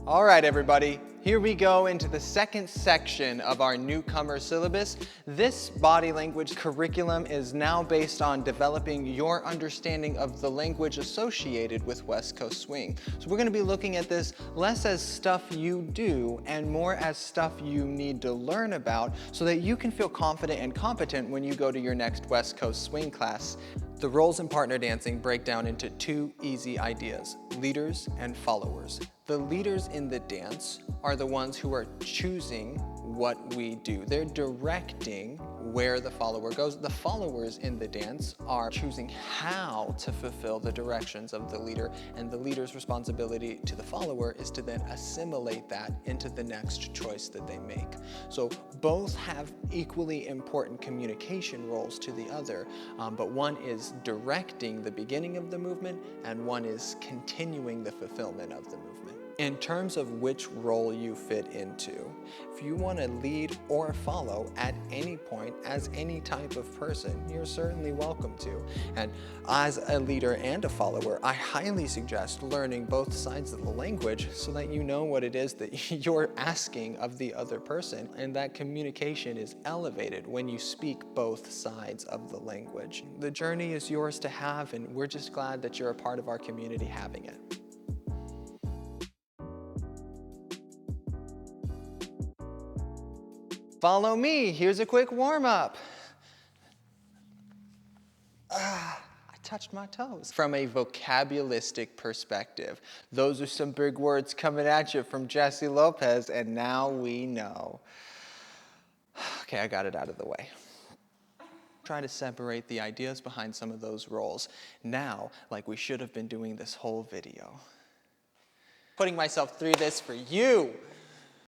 All right, everybody, here we go into the second section of our newcomer syllabus. This body language curriculum is now based on developing your understanding of the language associated with West Coast swing. So we're going to be looking at this less as stuff you do and more as stuff you need to learn about so that you can feel confident and competent when you go to your next West Coast swing class. The roles in partner dancing break down into two easy ideas: leaders and followers. The leaders in the dance are the ones who are choosing what we do. They're directing where the follower goes. The followers in the dance are choosing how to fulfill the directions of the leader, and the leader's responsibility to the follower is to then assimilate that into the next choice that they make. So both have equally important communication roles to the other, but one is directing the beginning of the movement and one is continuing the fulfillment of the movement. In terms of which role you fit into, if you want to lead or follow at any point as any type of person, you're certainly welcome to. And as a leader and a follower, I highly suggest learning both sides of the language so that you know what it is that you're asking of the other person, and that communication is elevated when you speak both sides of the language. The journey is yours to have, and we're just glad that you're a part of our community having it. Follow me, here's a quick warm-up. I touched my toes. From a vocabulistic perspective, those are some big words coming at you from Jesse Lopez, and now we know. Okay, I got it out of the way. Try to separate the ideas behind some of those roles now, like we should have been doing this whole video. Putting myself through this for you.